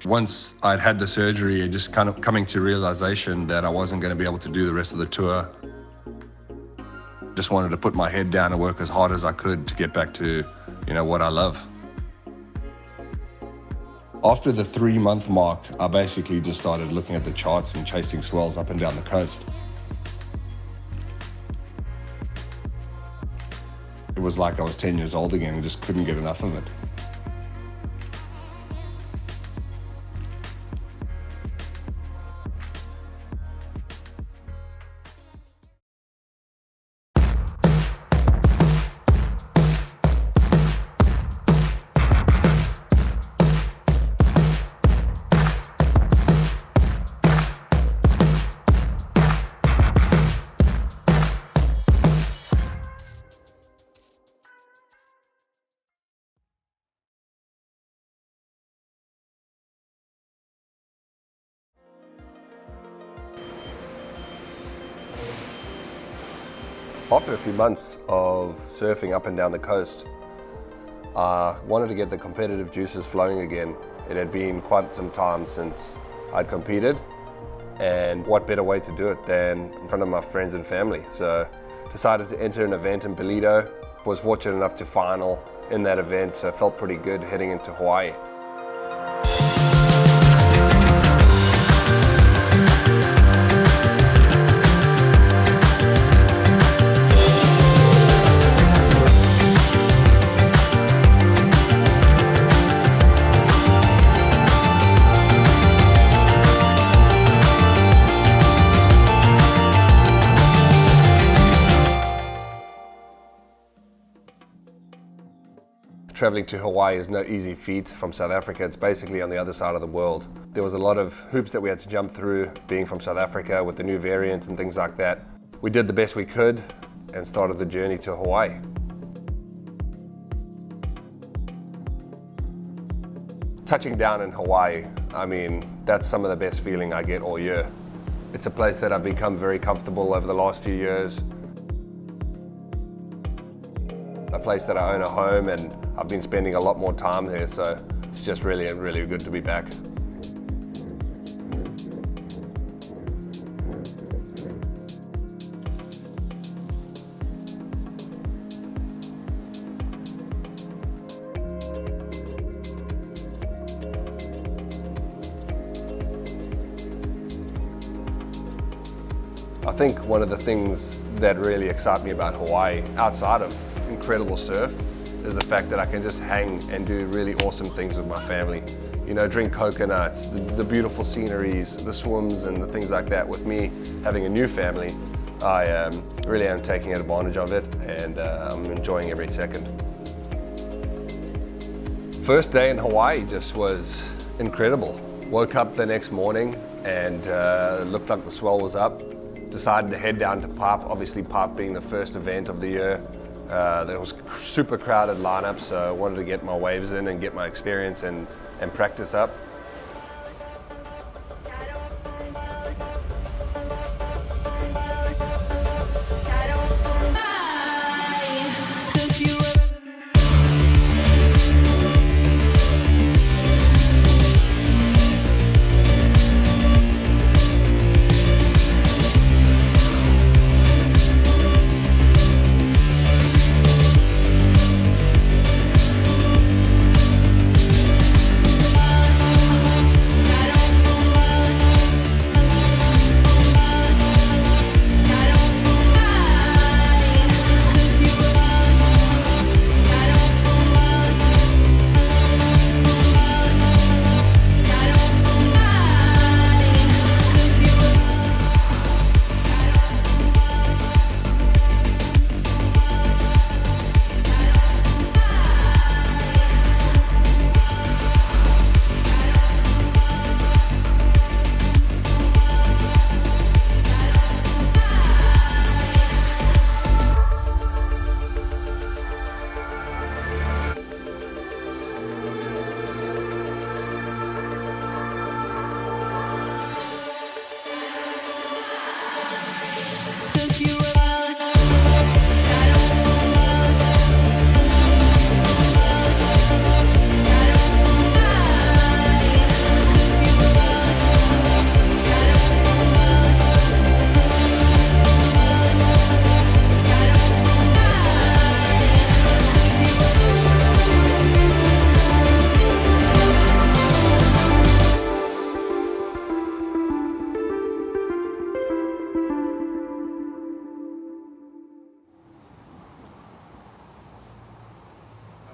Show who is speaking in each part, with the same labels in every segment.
Speaker 1: Once I'd had the surgery and just kind of coming to realization that I wasn't going to be able to do the rest of the tour, just wanted to put my head down and work as hard as I could to get back to, what I love. After the 3-month mark, I basically just started looking at the charts and chasing swells up and down the coast. It was like I was 10 years old again and just couldn't get enough of it. After a few months of surfing up and down the coast, I wanted to get the competitive juices flowing again. It had been quite some time since I'd competed, and what better way to do it than in front of my friends and family. So decided to enter an event in Toledo. Was fortunate enough to final in that event, so felt pretty good heading into Hawaii. Traveling to Hawaii is no easy feat from South Africa. It's basically on the other side of the world. There was a lot of hoops that we had to jump through being from South Africa with the new variant and things like that. We did the best we could and started the journey to Hawaii. Touching down in Hawaii, that's some of the best feeling I get all year. It's a place that I've become very comfortable over the last few years. A place that I own a home, and I've been spending a lot more time there, so it's just really good to be back. I think one of the things that really excite me about Hawaii, outside of incredible surf, is the fact that I can just hang and do really awesome things with my family. Drink coconuts, the beautiful sceneries, the swims and the things like that. With me having a new family, I really am taking advantage of it, and I'm enjoying every second. First day in Hawaii just was incredible. Woke up the next morning and it looked like the swell was up. Decided to head down to Pop, obviously Pop being the first event of the year. There was a super crowded lineup, so I wanted to get my waves in and get my experience and practice up.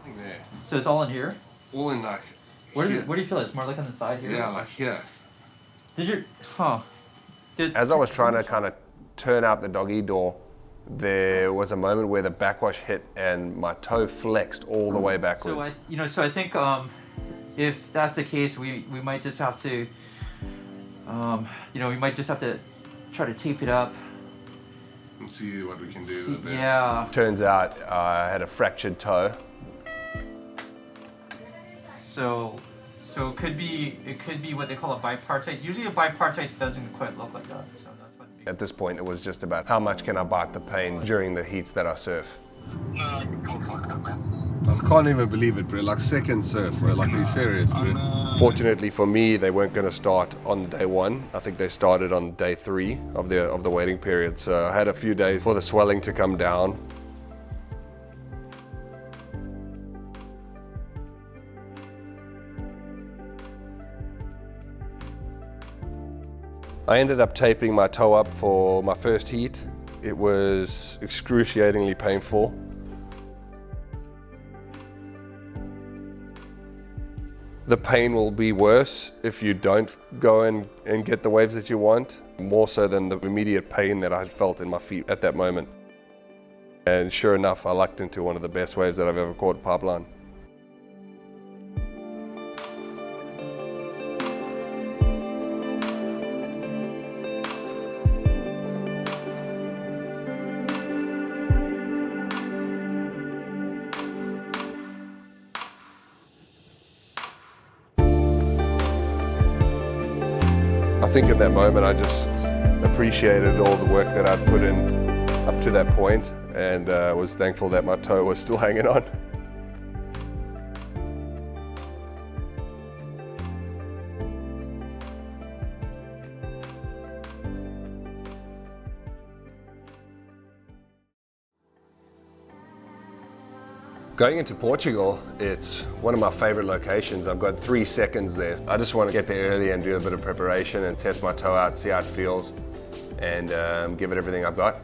Speaker 1: Nothing there.
Speaker 2: So it's all in here?
Speaker 1: All in like
Speaker 2: Where do you feel it? It's more like on the side here?
Speaker 1: Yeah, like here.
Speaker 2: As
Speaker 1: I was trying to kind of turn out the doggy door, there was a moment where the backwash hit and my toe flexed all the way backwards.
Speaker 2: So I think if that's the case, we might just have to, we might just have to try to tape it up.
Speaker 1: And see what we can do.
Speaker 2: Yeah.
Speaker 1: Turns out I had a fractured toe.
Speaker 2: So it could be what they call a bipartite. Usually a bipartite doesn't quite look like that. So that's what.
Speaker 1: At this point, it was just about how much can I bite the pain during the heats that I surf.
Speaker 3: I
Speaker 1: can't even believe it, bro. Like second surf, bro. Like, are you serious, bro? Fortunately for me, they weren't going to start on day one. I think they started on day 3 of the waiting period. So I had a few days for the swelling to come down. I ended up taping my toe up for my first heat. It was excruciatingly painful. The pain will be worse if you don't go and get the waves that you want, more so than the immediate pain that I had felt in my feet at that moment. And sure enough, I lucked into one of the best waves that I've ever caught pipeline. I think at that moment I just appreciated all the work that I'd put in up to that point, and was thankful that my toe was still hanging on. Going into Portugal, it's one of my favorite locations. I've got 3 seconds there. I just want to get there early and do a bit of preparation and test my toe out, see how it feels, and give it everything I've got.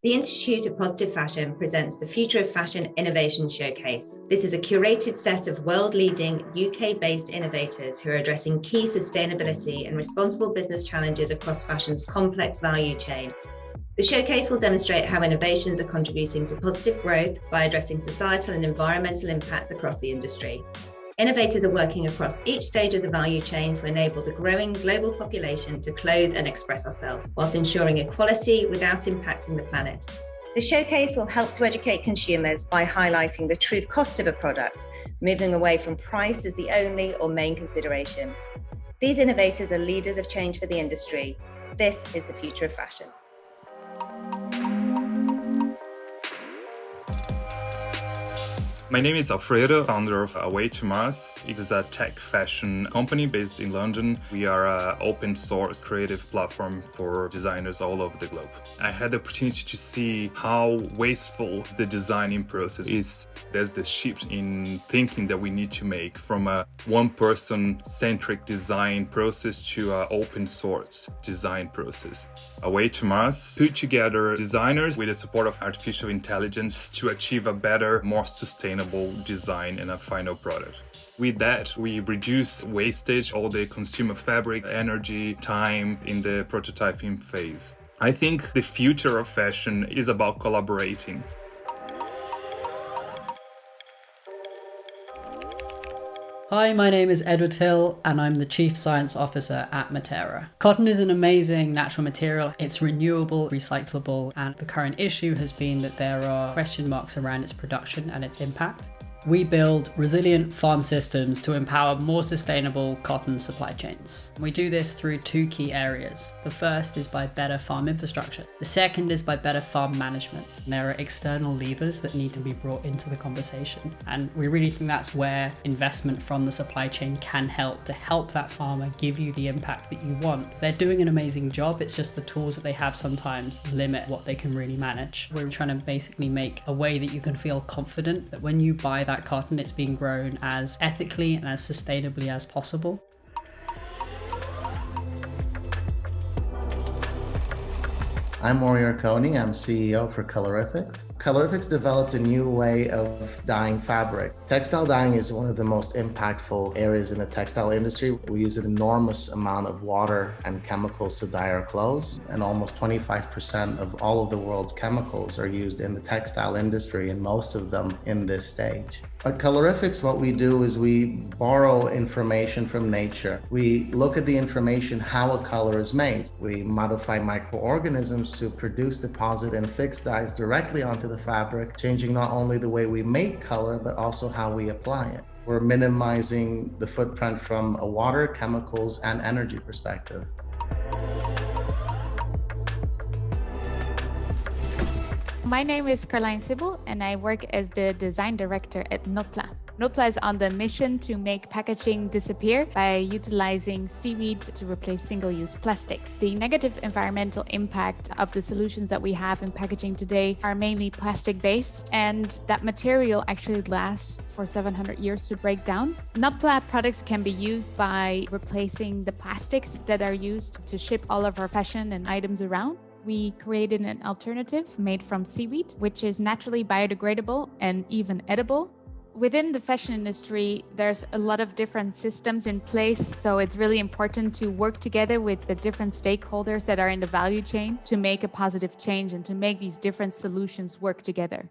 Speaker 4: The Institute of Positive Fashion presents the Future of Fashion Innovation Showcase. This is a curated set of world-leading UK-based innovators who are addressing key sustainability and responsible business challenges across fashion's complex value chain. The showcase will demonstrate how innovations are contributing to positive growth by addressing societal and environmental impacts across the industry. Innovators are working across each stage of the value chain to enable the growing global population to clothe and express ourselves, whilst ensuring equality without impacting the planet. The showcase will help to educate consumers by highlighting the true cost of a product, moving away from price as the only or main consideration. These innovators are leaders of change for the industry. This is the future of fashion.
Speaker 5: My name is Alfredo, founder of Away to Mars. It is a tech fashion company based in London. We are an open source creative platform for designers all over the globe. I had the opportunity to see how wasteful the designing process is. There's this shift in thinking that we need to make from a one-person centric design process to an open source design process. Away to Mars put together designers with the support of artificial intelligence to achieve a better, more sustainable design and a final product. With that, we reduce wastage, all the consumer fabric, energy, time in the prototyping phase. I think the future of fashion is about collaborating.
Speaker 6: Hi, my name is Edward Hill and I'm the Chief Science Officer at Matera. Cotton is an amazing natural material. It's renewable, recyclable, and the current issue has been that there are question marks around its production and its impact. We build resilient farm systems to empower more sustainable cotton supply chains. We do this through 2 key areas. The first is by better farm infrastructure. The second is by better farm management. And there are external levers that need to be brought into the conversation. And we really think that's where investment from the supply chain can help to help that farmer give you the impact that you want. They're doing an amazing job. It's just the tools that they have sometimes limit what they can really manage. We're trying to basically make a way that you can feel confident that when you buy that that cotton, it's being grown as ethically and as sustainably as possible.
Speaker 3: I'm Orior Coney, I'm CEO for Colorifics. Colorifics developed a new way of dyeing fabric. Textile dyeing is one of the most impactful areas in the textile industry. We use an enormous amount of water and chemicals to dye our clothes, and almost 25% of all of the world's chemicals are used in the textile industry, and most of them in this stage. At Colorifics, what we do is we borrow information from nature. We look at the information, how a color is made. We modify microorganisms to produce, deposit, and fix dyes directly onto the fabric, changing not only the way we make color, but also how we apply it. We're minimizing the footprint from a water, chemicals, and energy perspective.
Speaker 7: My name is Caroline Sibyl, and I work as the design director at Notpla. Notpla is on the mission to make packaging disappear by utilizing seaweed to replace single-use plastics. The negative environmental impact of the solutions that we have in packaging today are mainly plastic-based, and that material actually lasts for 700 years to break down. Notpla products can be used by replacing the plastics that are used to ship all of our fashion and items around. We created an alternative made from seaweed, which is naturally biodegradable and even edible. Within the fashion industry, there's a lot of different systems in place, so it's really important to work together with the different stakeholders that are in the value chain to make a positive change and to make these different solutions work together.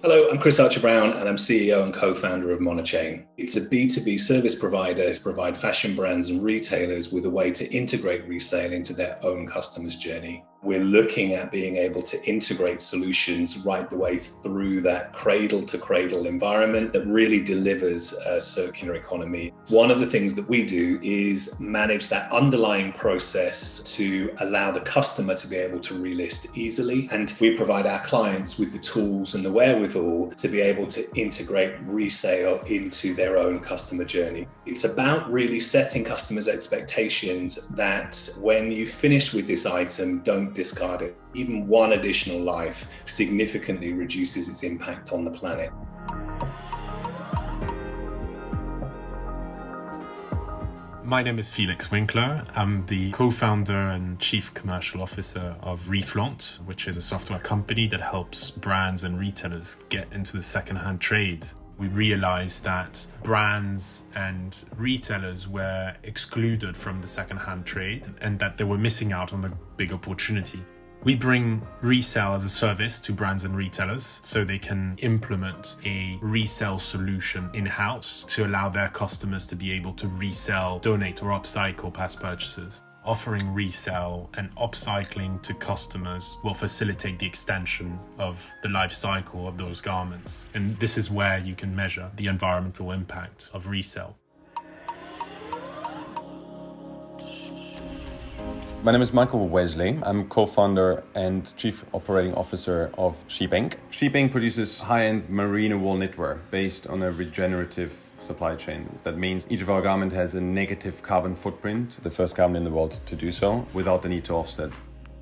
Speaker 8: Hello, I'm Chris Archer-Brown and I'm CEO and co-founder of Monochain. It's a B2B service provider to provide fashion brands and retailers with a way to integrate resale into their own customers' journey. We're looking at being able to integrate solutions right the way through that cradle-to-cradle environment that really delivers a circular economy. One of the things that we do is manage that underlying process to allow the customer to be able to relist easily, and we provide our clients with the tools and the wherewithal to be able to integrate resale into their own customer journey. It's about really setting customers' expectations that when you finish with this item, don't discard it. Even one additional life significantly reduces its impact on the planet.
Speaker 9: My name is Felix Winkler. I'm the co-founder and chief commercial officer of Reflaunt, which is a software company that helps brands and retailers get into the second-hand trade. We realized that brands and retailers were excluded from the second-hand trade and that they were missing out on a big opportunity. We bring resale as a service to brands and retailers so they can implement a resale solution in-house to allow their customers to be able to resell, donate or upcycle past purchases. Offering resale and upcycling to customers will facilitate the extension of the life cycle of those garments. And this is where you can measure the environmental impact of resale.
Speaker 10: My name is Michael Wesley. I'm co-founder and chief operating officer of Sheep Inc. Sheep Inc. produces high-end merino wool knitwear based on a regenerative supply chain. That means each of our garments has a negative carbon footprint, the first garment in the world to do so, without the need to offset.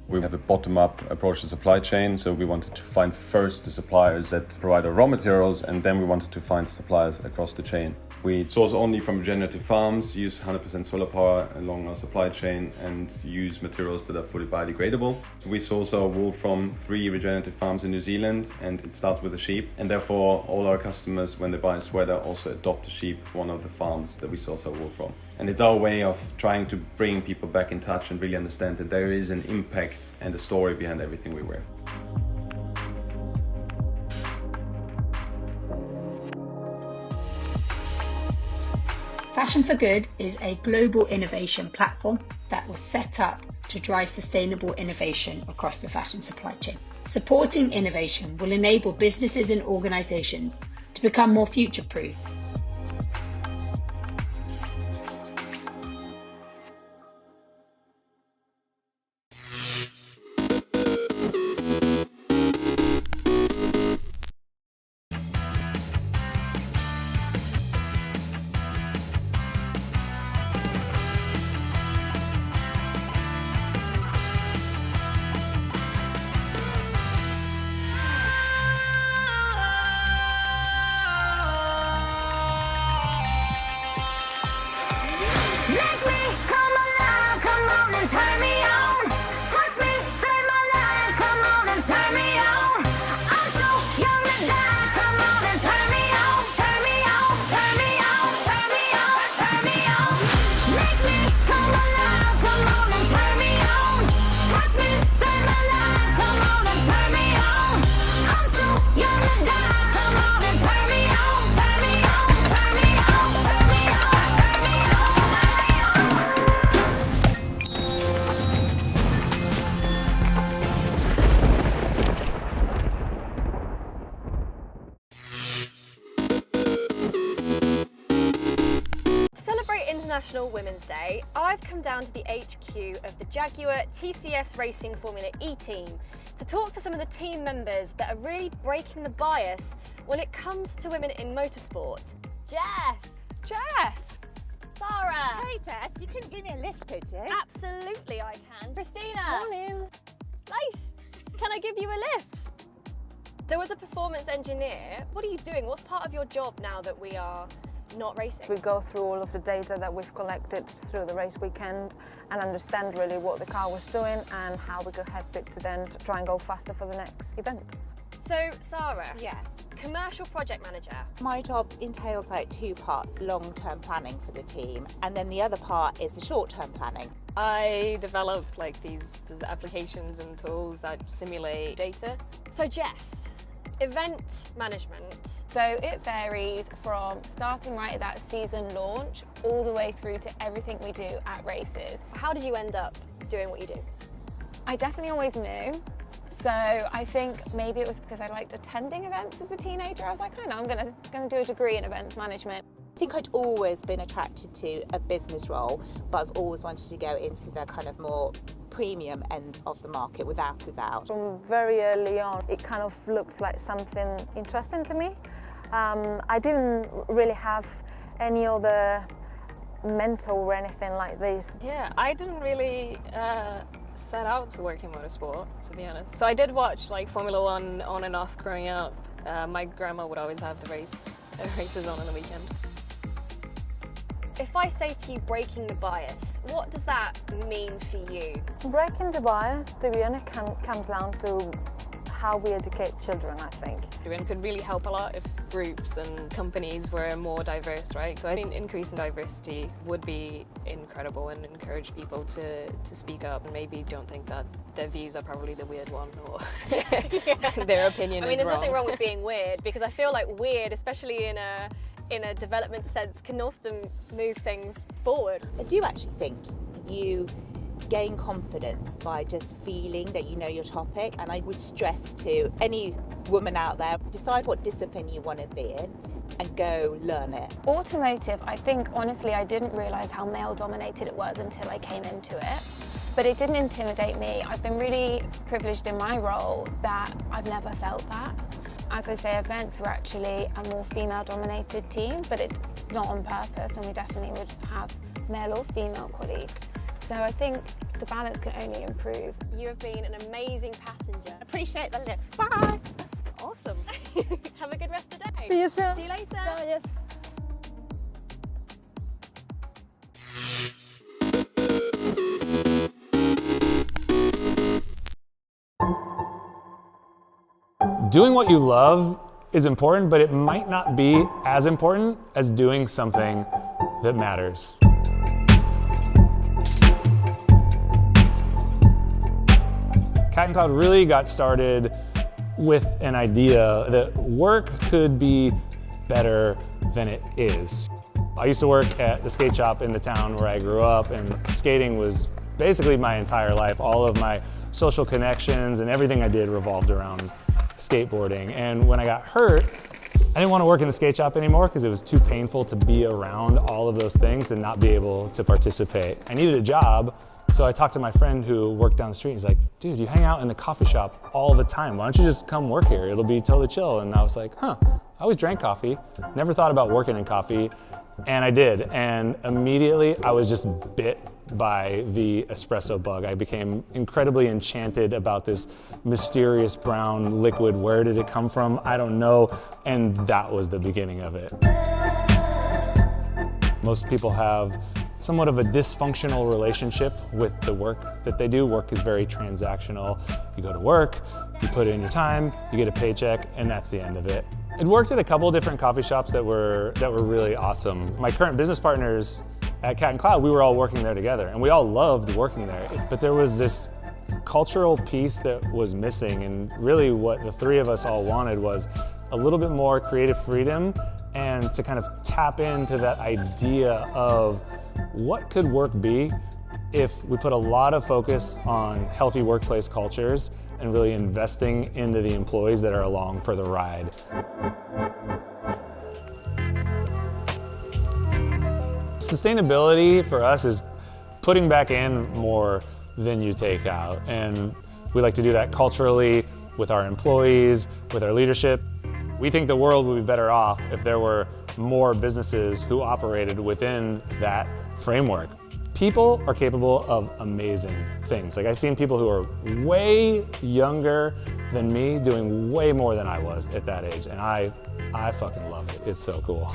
Speaker 10: We have a bottom-up approach to supply chain, so we wanted to find first the suppliers that provide our raw materials, and then we wanted to find suppliers across the chain. We source only from regenerative farms, use 100% solar power along our supply chain, and use materials that are fully biodegradable. We source our wool from 3 regenerative farms in New Zealand, and it starts with the sheep. And therefore, all our customers, when they buy a sweater, also adopt the sheep, one of the farms that we source our wool from. And it's our way of trying to bring people back in touch and really understand that there is an impact and a story behind everything we wear.
Speaker 11: Fashion for Good is a global innovation platform that was set up to drive sustainable innovation across the fashion supply chain. Supporting innovation will enable businesses and organizations to become more future-proof.
Speaker 12: International Women's Day, I've come down to the HQ of the Jaguar TCS Racing Formula E team to talk to some of the team members that are really breaking the bias when it comes to women in motorsport. Jess! Sarah!
Speaker 13: Hey Jess, you couldn't give me a lift, could you?
Speaker 12: Absolutely I can. Christina!
Speaker 13: Morning.
Speaker 12: Nice! Can I give you a lift? So as a performance engineer, what are you doing? What's part of your job now that we are not racing?
Speaker 14: We go through all of the data that we've collected through the race weekend and understand really what the car was doing and how we could help it to then try and go faster for the next event.
Speaker 12: So Sarah,
Speaker 13: Yes.
Speaker 12: commercial project manager.
Speaker 13: My job entails like two parts, long-term planning for the team, and then the other part is the short-term planning.
Speaker 15: I develop like these applications and tools that simulate data.
Speaker 12: So Jess, event management.
Speaker 16: So it varies from starting right at that season launch all the way through to everything we do at races.
Speaker 12: How did you end up doing what you do?
Speaker 16: I definitely always knew. So I think maybe it was because I liked attending events as a teenager. I was like, I know, I'm gonna do a degree in events management.
Speaker 13: I think I'd always been attracted to a business role, but I've always wanted to go into the kind of more premium end of the market, without a doubt.
Speaker 14: From very early on, it kind of looked like something interesting to me. I didn't really have any other mentor or anything like this.
Speaker 15: Yeah, I didn't really set out to work in motorsport, to be honest. So I did watch like Formula One on and off growing up. My grandma would always have the races on the weekend.
Speaker 12: If I say to you breaking the bias, what does that mean for you?
Speaker 14: Breaking the bias, to be honest, comes down to how we educate children, I think.
Speaker 15: It could really help a lot if groups and companies were more diverse, right? So I think increasing diversity would be incredible and encourage people to speak up and maybe don't think that their views are probably the weird one or their opinion is wrong.
Speaker 12: There's nothing wrong with being weird, because I feel like weird, especially in a development sense, can often move things forward.
Speaker 13: I do actually think you gain confidence by just feeling that you know your topic, and I would stress to any woman out there, decide what discipline you want to be in and go learn it.
Speaker 16: Automotive, I think honestly I didn't realise how male dominated it was until I came into it. But it didn't intimidate me. I've been really privileged in my role that I've never felt that. As I say, events were actually a more female-dominated team, but it's not on purpose, and we definitely would have male or female colleagues. So I think the balance can only improve.
Speaker 12: You have been an amazing passenger.
Speaker 13: Appreciate the lift. Bye.
Speaker 12: Awesome. Have a good rest of the day.
Speaker 16: See you soon.
Speaker 12: See you later.
Speaker 16: Bye, yes.
Speaker 17: Doing what you love is important, but it might not be as important as doing something that matters. Cat and Cloud really got started with an idea that work could be better than it is. I used to work at the skate shop in the town where I grew up, and skating was basically my entire life. All of my social connections and everything I did revolved around skateboarding. And when I got hurt, I didn't want to work in the skate shop anymore because it was too painful to be around all of those things and not be able to participate. I needed a job, so I talked to my friend who worked down the street. He's like, dude, you hang out in the coffee shop all the time. Why don't you just come work here? It'll be totally chill. And I was like, huh, I always drank coffee, never thought about working in coffee. And I did, and immediately I was just bit by the espresso bug. I became incredibly enchanted about this mysterious brown liquid. Where did it come from? I don't know, and that was the beginning of it. Most people have somewhat of a dysfunctional relationship with the work that they do. Work is very transactional. You go to work, you put in your time, you get a paycheck, and that's the end of it. I'd worked at a couple different coffee shops that were really awesome. My current business partners at Cat and Cloud, we were all working there together, and we all loved working there. But there was this cultural piece that was missing, and really what the three of us all wanted was a little bit more creative freedom and to kind of tap into that idea of what could work be if we put a lot of focus on healthy workplace cultures and really investing into the employees that are along for the ride. Sustainability for us is putting back in more than you take out. And we like to do that culturally with our employees, with our leadership. We think the world would be better off if there were more businesses who operated within that framework. People are capable of amazing things. Like, I've seen people who are way younger than me doing way more than I was at that age, and I fucking love it. It's so cool.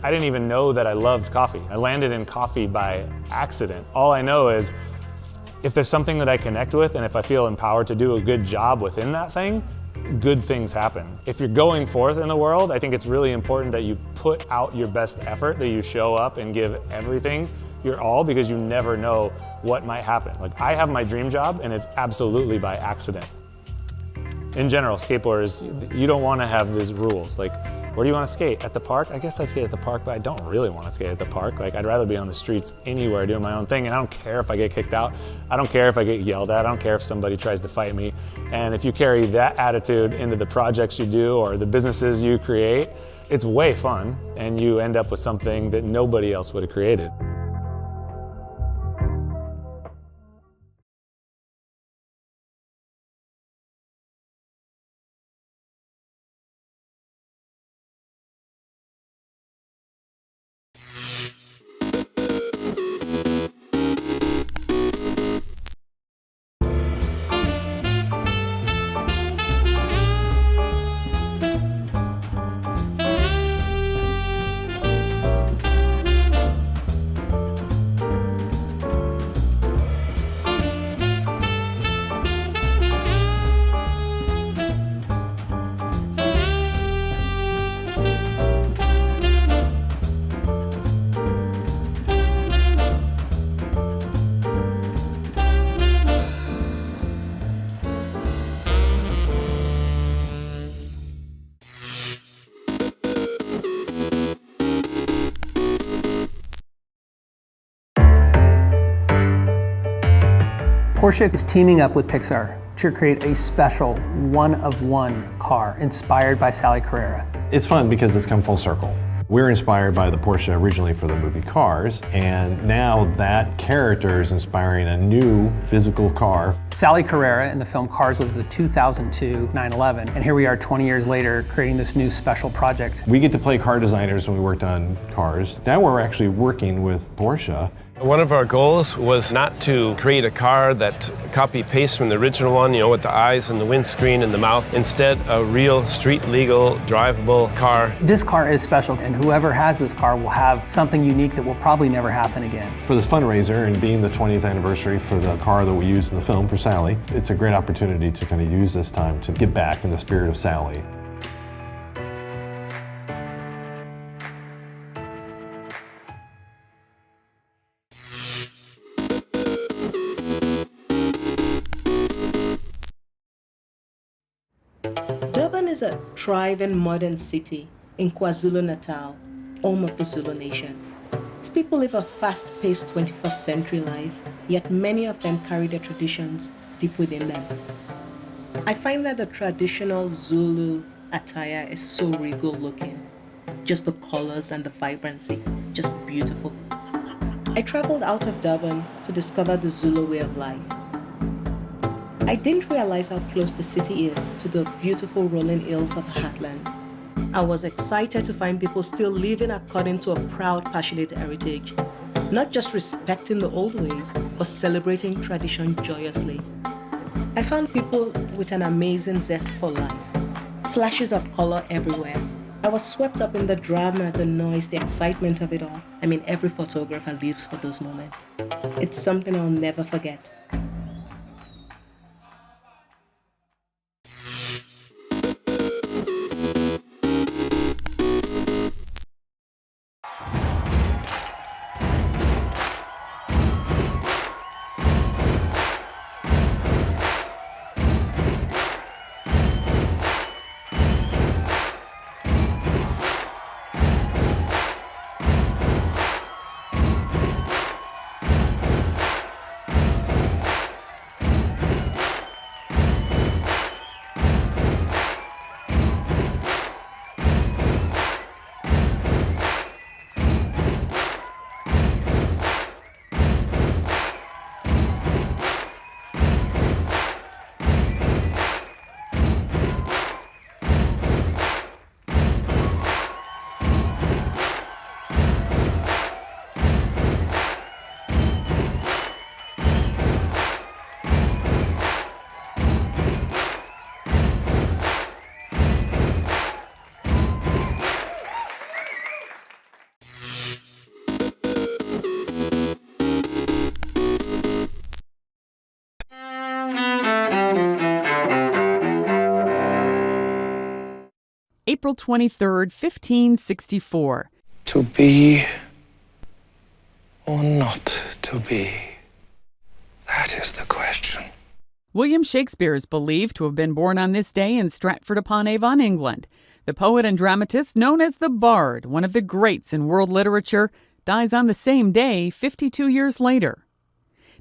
Speaker 17: I didn't even know that I loved coffee. I landed in coffee by accident. All I know is if there's something that I connect with and if I feel empowered to do a good job within that thing, good things happen. If you're going forth in the world, I think it's really important that you put out your best effort, that you show up and give everything your all, because you never know what might happen. Like, I have my dream job and it's absolutely by accident. In general, skateboarders, you don't want to have these rules. Like, where do you want to skate? At the park? I guess I skate at the park, but I don't really want to skate at the park. Like, I'd rather be on the streets anywhere doing my own thing, and I don't care if I get kicked out. I don't care if I get yelled at. I don't care if somebody tries to fight me. And if you carry that attitude into the projects you do or the businesses you create, it's way fun, and you end up with something that nobody else would have created.
Speaker 18: Porsche is teaming up with Pixar to create a special one-of-one car inspired by Sally Carrera.
Speaker 19: It's fun because it's come full circle. We're inspired by the Porsche originally for the movie Cars, and now that character is inspiring a new physical car.
Speaker 18: Sally Carrera in the film Cars was the 2002 911, and here we are 20 years later creating this new special project.
Speaker 19: We get to play car designers when we worked on Cars. Now we're actually working with Porsche.
Speaker 20: One of our goals was not to create a car that copy-paste from the original one, you know, with the eyes and the windscreen and the mouth. Instead, a real street-legal, drivable car.
Speaker 18: This car is special, and whoever has this car will have something unique that will probably never happen again.
Speaker 19: For this fundraiser and being the 20th anniversary for the car that we used in the film for Sally, it's a great opportunity to kind of use this time to give back in the spirit of Sally.
Speaker 21: Durban is a thriving modern city in KwaZulu-Natal, home of the Zulu nation. Its people live a fast-paced 21st century life, yet many of them carry their traditions deep within them. I find that the traditional Zulu attire is so regal looking. Just the colors and the vibrancy, just beautiful. I traveled out of Durban to discover the Zulu way of life. I didn't realize how close the city is to the beautiful rolling hills of the heartland. I was excited to find people still living according to a proud, passionate heritage, not just respecting the old ways, but celebrating tradition joyously. I found people with an amazing zest for life, flashes of color everywhere. I was swept up in the drama, the noise, the excitement of it all. I mean, every photographer lives for those moments. It's something I'll never forget.
Speaker 2: April 23rd, 1564.
Speaker 22: To be or not to be? That is the question.
Speaker 2: William Shakespeare is believed to have been born on this day in Stratford-upon-Avon, England. The poet and dramatist known as the Bard, one of the greats in world literature, dies on the same day 52 years later.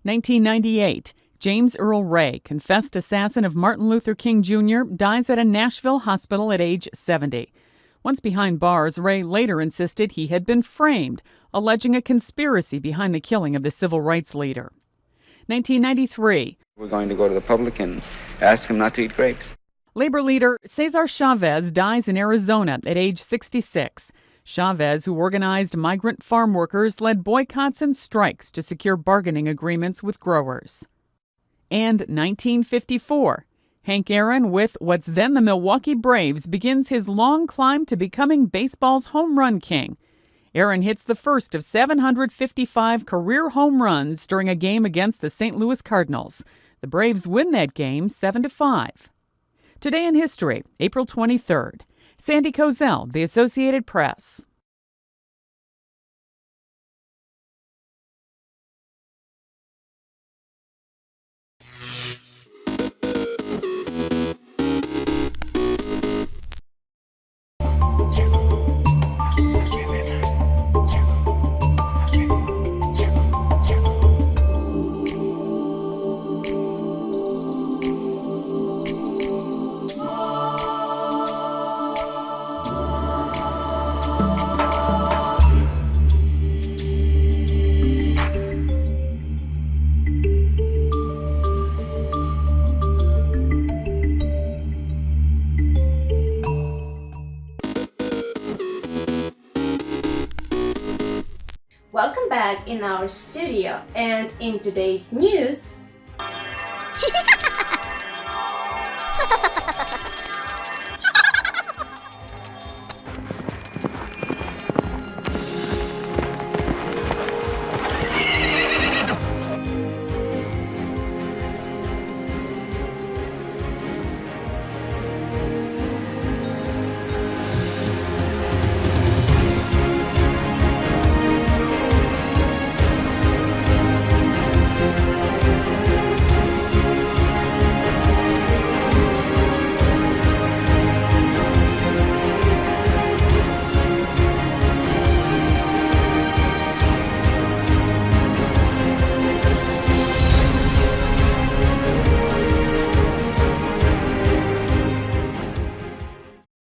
Speaker 2: 1998, James Earl Ray, confessed assassin of Martin Luther King Jr., dies at a Nashville hospital at age 70. Once behind bars, Ray later insisted he had been framed, alleging a conspiracy behind the killing of the civil rights leader. 1993.
Speaker 23: We're going to go to the public and ask him not to eat grapes.
Speaker 2: Labor leader Cesar Chavez dies in Arizona at age 66. Chavez, who organized migrant farm workers, led boycotts and strikes to secure bargaining agreements with growers. And 1954. Hank Aaron, with what's then the Milwaukee Braves, begins his long climb to becoming baseball's home run king. Aaron hits the first of 755 career home runs during a game against the St. Louis Cardinals. The Braves win that game 7-5. Today in history, April 23rd. Sandy Kozel, The Associated Press.
Speaker 24: Welcome back in our studio, and in today's news,